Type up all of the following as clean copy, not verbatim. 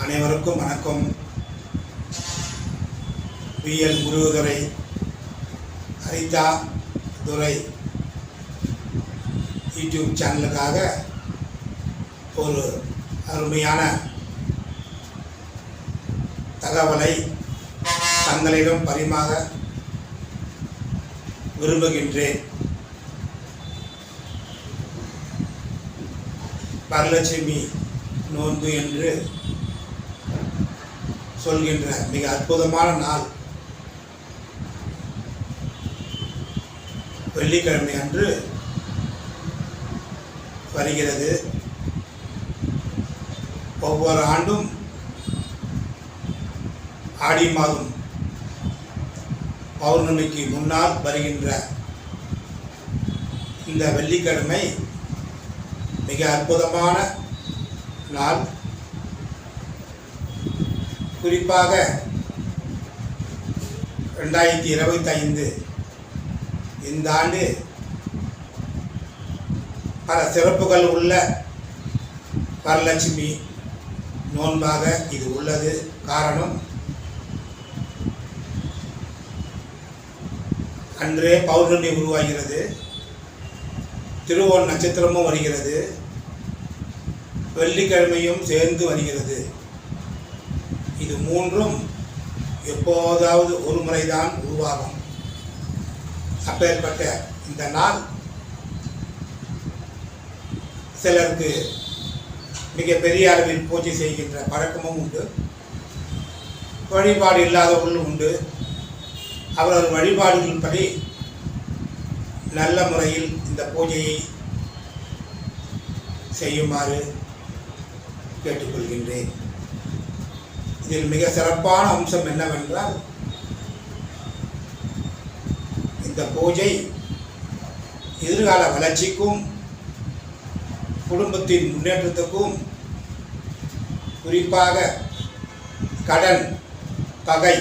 அனைவருக்கும் வணக்கம். விஎல் முருகதுரை ஹரிதா துரை யூடியூப் சேனலுக்காக ஒரு அருமையான தகவலை தங்களிடம் பரிமாற விரும்புகின்றேன். வரலட்சுமி நோன்பு என்று சொல்கின்ற மிக அற்புதமான நாள் வெள்ளிக்கிழமை அன்று வருகிறது. ஒவ்வொரு ஆண்டும் ஆடி மாதம் பௌர்ணமிக்கு முன்னால் வருகின்ற இந்த வெள்ளிக்கிழமை மிக அற்புதமான நாள். குறிப்பாக 2025 இந்த ஆண்டு பல சிறப்புகள் உள்ள வரலட்சுமி நோன்பாக இது உள்ளது. காரணம், அன்றே பௌர்ணமி உருவாகிறது, திருவோண நட்சத்திரமும் வருகிறது, வெள்ளிக்கிழமையும் சேர்ந்து வருகிறது. இது மூன்றும் எப்போதாவது ஒரு முறைதான் உருவாகும். அப்பேற்பட்ட இந்த நாள் சிலருக்கு மிக பெரிய அளவில் பூஜை செய்கின்ற பழக்கமும் உண்டு, வழிபாடு இல்லாதவர்களும் உண்டு. அவரவர் வழிபாடுகளின்படி நல்ல முறையில் இந்த பூஜையை செய்யுமாறு கேட்டுக்கொள்கின்றேன். இதில் மிக சிறப்பான அம்சம் என்னவென்றால், இந்த பூஜை எதிர்கால வளர்ச்சிக்கும் குடும்பத்தின் முன்னேற்றத்துக்கும், குறிப்பாக கடன், பகை,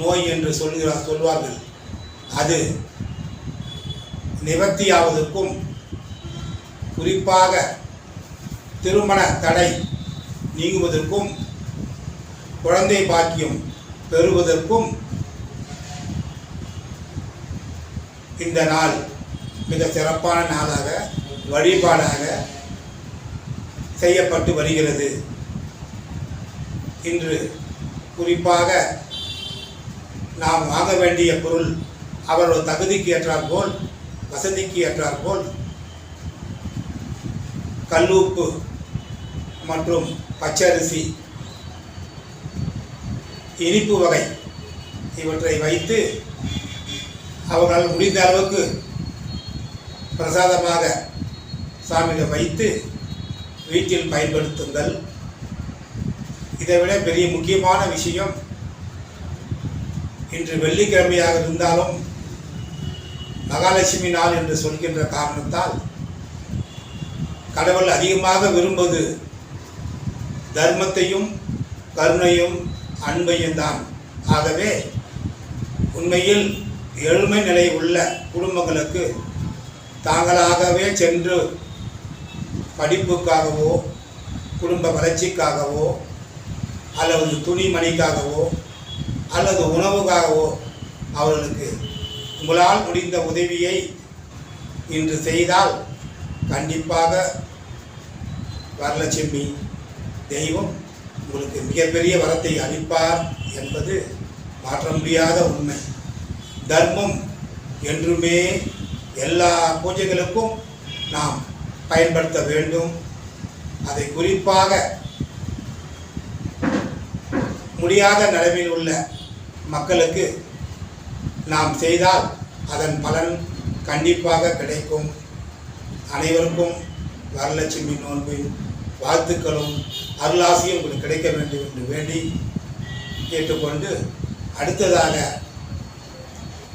நோய் என்று சொல்வார்கள், அது நிவர்த்தியாவதற்கும், குறிப்பாக திருமண தடை நீங்குவதற்கும், குழந்தை பாக்கியம் பெறுவதற்கும் இந்த நாள் மிக சிறப்பான நாளாக, வழிபாடாக செய்யப்பட்டு வருகிறது. இன்று குறிப்பாக நாம் வாங்க வேண்டிய பொருள் அவரோட தகுதிக்கு ஏற்றாற்போல், வசதிக்கு ஏற்றாற்போல் கல்லுப்பு மற்றும் பச்சரிசி, இனிப்பு வகை இவற்றை வைத்து அவர்களால் முடிந்த அளவுக்கு பிரசாதமாக சாமியை வைத்து வீட்டில் பயன்படுத்துங்கள். இதைவிட பெரிய முக்கியமான விஷயம், இன்று வெள்ளிக்கிழமையாக இருந்தாலும் மகாலட்சுமி நாள் என்று சொல்கின்ற காரணத்தால் கடவுள் அதிகமாக விரும்புவது தர்மத்தையும் கருணையும் அன்பையும் தான். ஆகவே உண்மையில் ஏழ்மை நிலை உள்ள குடும்பங்களுக்கு தாங்களாகவே சென்று படிப்புக்காகவோ, குடும்ப வளர்ச்சிக்காகவோ, அல்லது துணிமணிக்காகவோ, அல்லது உணவுக்காகவோ அவர்களுக்கு உங்களால் முடிந்த உதவியை இன்று செய்தால் கண்டிப்பாக வரலட்சுமி தெய்வம் உங்களுக்கு மிகப்பெரிய வரத்தை அளிப்பார் என்பது மாற்ற முடியாத உண்மை. தர்மம் என்றுமே எல்லா பூஜைகளுக்கும் நாம் பயன்படுத்த வேண்டும். அதை குறிப்பாக முடியாத நிலைமையில் உள்ள மக்களுக்கு நாம் செய்தால் அதன் பலன் கண்டிப்பாக கிடைக்கும். அனைவருக்கும் வரலட்சுமி நோன்பின் வாழ்த்துக்களும் அருளாசியும் உங்களுக்கு கிடைக்க வேண்டும் என்று வேண்டி கேட்டுக்கொண்டு, அடுத்ததாக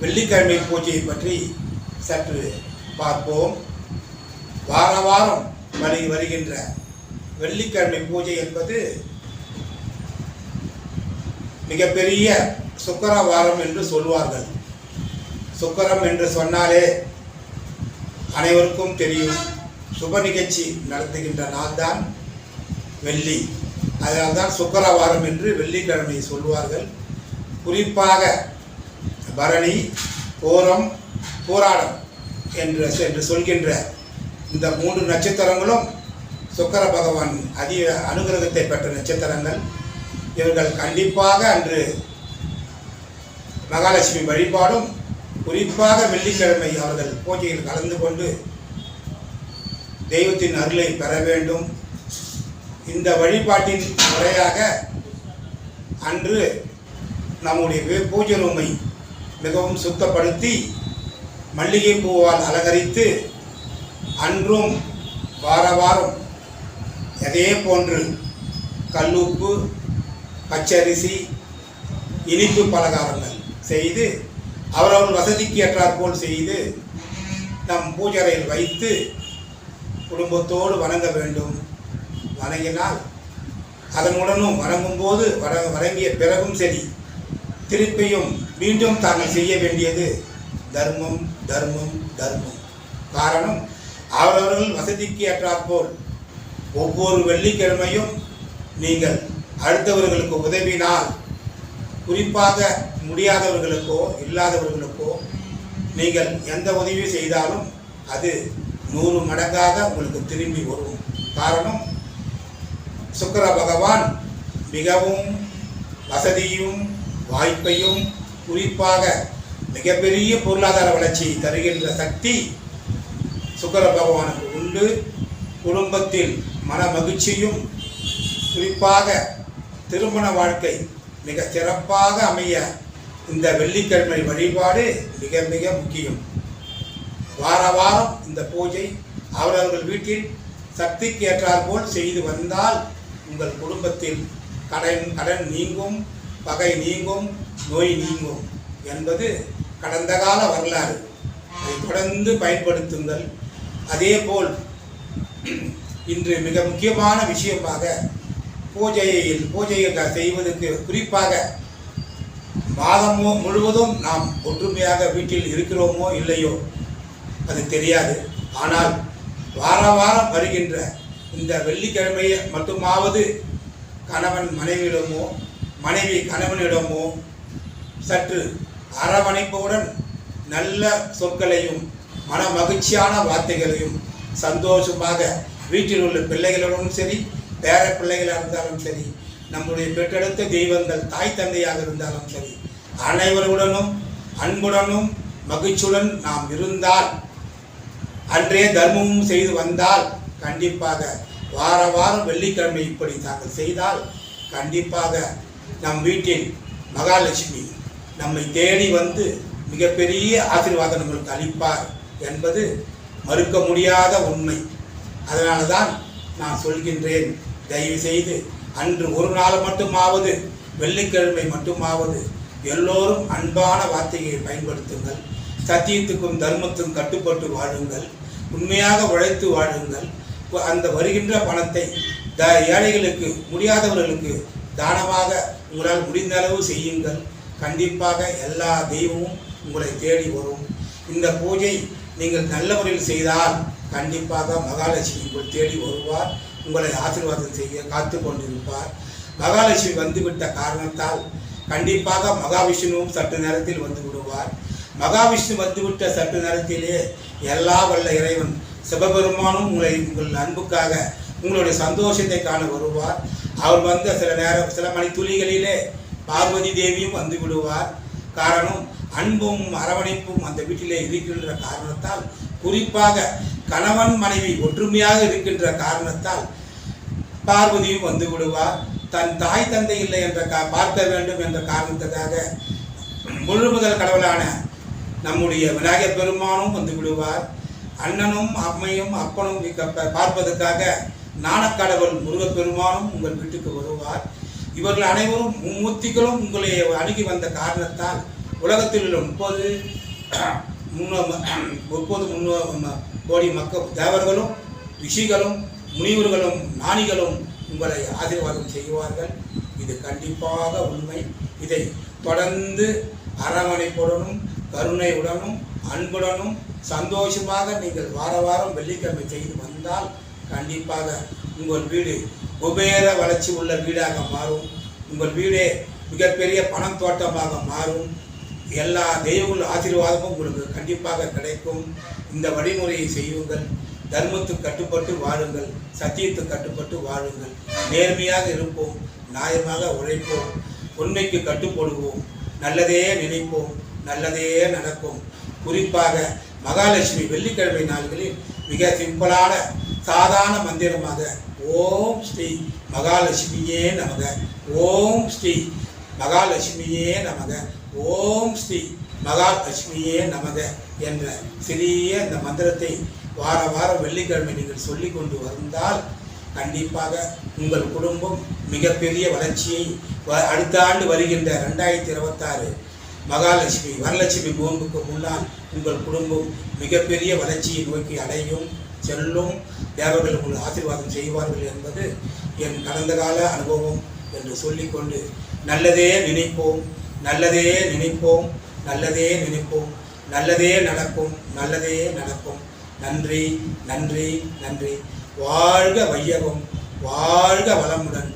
வெள்ளிக்கிழமை பூஜையை பற்றி சற்று பார்ப்போம். வார வாரம் வருகின்ற வெள்ளிக்கிழமை பூஜை என்பது மிகப்பெரிய சுக்கிர வாரம் என்று சொல்வார்கள். சுக்கிரம் என்று சொன்னாலே அனைவருக்கும் தெரியும், சுப நிகழ்ச்சி நடத்துகின்ற நாள் தான் வெள்ளி. அதனால்தான் சுக்கிரவாரம் என்று வெள்ளிக்கிழமை சொல்வார்கள். குறிப்பாக பரணி, பூரம், பூராடம் என்று சொல்கின்ற இந்த 3 நட்சத்திரங்களும் சுக்கிர பகவான் அதிக அனுகிரகத்தை பெற்ற நட்சத்திரங்கள். இவர்கள் கண்டிப்பாக அன்று மகாலட்சுமி வழிபாடும், குறிப்பாக வெள்ளிக்கிழமை அவர்கள் பூஜையில் கலந்து கொண்டு தெய்வத்தின் அருளை பெற வேண்டும். இந்த வழிபாட்டின் முறையாக அன்று நம்முடைய பூஜை ரூமை மிகவும் சுத்தப்படுத்தி மல்லிகை பூவால் அலங்கரித்து அன்றும் வாரம் அதே போன்று கல்லுப்பு, பச்சரிசி, இனிப்பு பலகாரங்கள் செய்து அவரவர் வசதிக்கு ஏற்றாற்போல் செய்து நம் பூஜையில் வைத்து குடும்பத்தோடு வணங்க வேண்டும். வணங்கினால் அதனுடனும் வணங்கும்போது வணங்கிய பிறகும் சரி, திருப்பியும் மீண்டும் தாங்கள் செய்ய வேண்டியது தர்மம் தர்மம் தர்மம். காரணம், அவரவர்கள் வசதிக்கு ஏற்றாற்போல் ஒவ்வொரு வெள்ளிக்கிழமையும் நீங்கள் அடுத்தவர்களுக்கு உதவினால், குறிப்பாக முடியாதவர்களுக்கோ இல்லாதவர்களுக்கோ நீங்கள் எந்த உதவி செய்தாலும் அது 100 மடங்காக உங்களுக்கு திரும்பி வரும். காரணம், சுக்கிர பகவான் மிகவும் வசதியும் வாய்ப்பையும் குறிப்பாக மிகப்பெரிய பொருளாதார வளர்ச்சியை தருகின்ற சக்தி சுக்கிர பகவானுக்கு உண்டு. குடும்பத்தில் மன மகிழ்ச்சியும் குறிப்பாக திருமண வாழ்க்கை மிக சிறப்பாக அமைய இந்த வெள்ளிக்கிழமை வழிபாடு மிக மிக முக்கியம். வாரம் இந்த பூஜை அவரவர்கள் வீட்டில் சக்திக்கு ஏற்றாற்போல் செய்து வந்தால் உங்கள் குடும்பத்தில் கடன் நீங்கும், பகை நீங்கும், நோய் நீங்கும் என்பது கடந்த கால வரலாறு. அதை தொடர்ந்து பயன்படுத்துங்கள். அதேபோல் இன்று மிக முக்கியமான விஷயமாக பூஜையை செய்வதற்கு குறிப்பாக மாதமோ முழுவதும் நாம் ஒற்றுமையாக வீட்டில் இருக்கிறோமோ இல்லையோ அது தெரியாது. ஆனால் வாரம் வருகின்ற இந்த வெள்ளிக்கிழமையை மட்டுமாவது கணவன் மனைவியிடமோ மனைவி கணவனிடமோ சற்று அரவணைப்புடன் நல்ல சொற்களையும் மன மகிழ்ச்சியான வார்த்தைகளையும் சந்தோஷமாக வீட்டில் உள்ள பிள்ளைகளுடனும் சரி, பேர பிள்ளைகளாக இருந்தாலும் சரி, நம்முடைய பெற்றெடுத்த தெய்வங்கள் தாய் தந்தையாக இருந்தாலும் சரி, அனைவருடனும் அன்புடனும் மகிழ்ச்சியுடன் நாம் இருந்தால், அன்றே தர்மமும் செய்து வந்தால் கண்டிப்பாக வாரம் வெள்ளிக்கிழமை இப்படி தாங்கள் செய்தால் கண்டிப்பாக நம் வீட்டில் மகாலட்சுமி நம்மை தேடி வந்து மிகப்பெரிய ஆசீர்வாதம் நம்மளுக்கு அளிப்பார் என்பது மறுக்க முடியாத உண்மை. அதனால தான் நான் சொல்கின்றேன், தயவு செய்து அன்று ஒரு நாள் மட்டுமாவது, வெள்ளிக்கிழமை மட்டுமாவது எல்லோரும் அன்பான வார்த்தையை பயன்படுத்துங்கள். சத்தியத்துக்கும் தர்மத்துக்கும் கட்டுப்பட்டு வாழுங்கள். உண்மையாக உழைத்து வாழுங்கள். அந்த வருகின்ற பணத்தை ஏழைகளுக்கு, முடியாதவர்களுக்கு தானமாக உங்களால் முடிந்த அளவு செய்யுங்கள். கண்டிப்பாக எல்லா தெய்வமும் உங்களை தேடி வரும். இந்த பூஜை நீங்கள் நல்ல முறையில் செய்தால் கண்டிப்பாக மகாலட்சுமி உங்கள் தேடி வருவார். உங்களை ஆசீர்வாதம் செய்ய காத்து கொண்டிருப்பார். மகாலட்சுமி வந்துவிட்ட காரணத்தால் கண்டிப்பாக மகாவிஷ்ணுவும் சற்று நேரத்தில் வந்து விடுவார். மகாவிஷ்ணு வந்துவிட்ட சற்று நேரத்திலே எல்லா வல்ல இறைவன் சிவபெருமானும் உங்கள் அன்புக்காக உங்களுடைய சந்தோஷத்தை காண வருவார். அவர் வந்த சில மணி துளிகளிலே பார்வதி தேவியும் வந்து விடுவார். காரணம், அன்பும் அரவணைப்பும் அந்த வீட்டிலே இருக்கின்ற காரணத்தால், குறிப்பாக கணவன் மனைவி ஒற்றுமையாக இருக்கின்ற காரணத்தால் பார்வதியும் வந்து விடுவார். தன் தாய் தந்தை இல்லை என்ற பார்க்க வேண்டும் என்ற காரணத்துக்காக முழு முதல் கடவுளான நம்முடைய விநாயகர் பெருமானும் வந்து விடுவார். அண்ணனும் அம்மையும் அப்பனும் பார்ப்பதற்காக ஞானக்கடவுள் முருகப்பெருமானும் உங்கள் வீட்டுக்கு வருவார். இவர்கள் அனைவரும் மும்மூர்த்திகளும் உங்களை அணுகி வந்த காரணத்தால் உலகத்தில் உள்ள 30 கோடி மக்கள் தேவர்களும் ரிஷிகளும் முனிவர்களும் ஞானிகளும் உங்களை ஆசீர்வாதம் செய்வார்கள். இது கண்டிப்பாக உண்மை. இதை தொடர்ந்து அரவணைப்புடனும் கருணையுடனும் அன்புடனும் சந்தோஷமாக நீங்கள் வாரம் வெள்ளிக்கிழமை செய்து வந்தால் கண்டிப்பாக உங்கள் வீடு குபேர வளர்ச்சி உள்ள வீடாக மாறும். உங்கள் வீடே மிகப்பெரிய பணம் தோட்டமாக மாறும். எல்லா தெய்வங்கள் ஆசீர்வாதமும் உங்களுக்கு கண்டிப்பாக கிடைக்கும். இந்த வழிமுறையை செய்யுங்கள். தர்மத்துக்கு கட்டுப்பட்டு வாழுங்கள். சத்தியத்துக்கு கட்டுப்பட்டு வாழுங்கள். நேர்மையாக இருப்போம். நியாயமாக உழைப்போம். உண்மைக்கு கட்டுப்படுவோம். நல்லதே நினைப்போம். நல்லதே நடக்கும். குறிப்பாக மகாலட்சுமி வெள்ளிக்கிழமை நாள்களில் மிக சிம்பிளான சாதாரண மந்திரமாக ஓம் ஸ்ரீ மகாலட்சுமியே நமக, ஓம் ஸ்ரீ மகாலட்சுமியே நமக, ஓம் ஸ்ரீ மகாலட்சுமியே நமக என்ற சிறிய இந்த மந்திரத்தை வார வாரம் வெள்ளிக்கிழமை நீங்கள் சொல்லி கொண்டு வந்தால் கண்டிப்பாக உங்கள் குடும்பம் மிகப்பெரிய வளர்ச்சியை அடுத்த ஆண்டு வருகின்ற 2026 மகாலட்சுமி வரலட்சுமி நோன்புக்கு முன்னால் உங்கள் குடும்பம் மிகப்பெரிய வளர்ச்சியை நோக்கி அடையும் செல்லும். தேவர்கள் உங்கள் ஆசீர்வாதம் செய்வார்கள் என்பது என் கடந்த கால அனுபவம் என்று சொல்லிக்கொண்டு நல்லதே நினைப்போம். நல்லதே நினைப்போம். நல்லதே நினைப்போம். நல்லதே நடக்கும். நல்லதே நடக்கும். நன்றி, நன்றி, நன்றி. வாழ்க வையகம், வாழ்க வளமுடன்.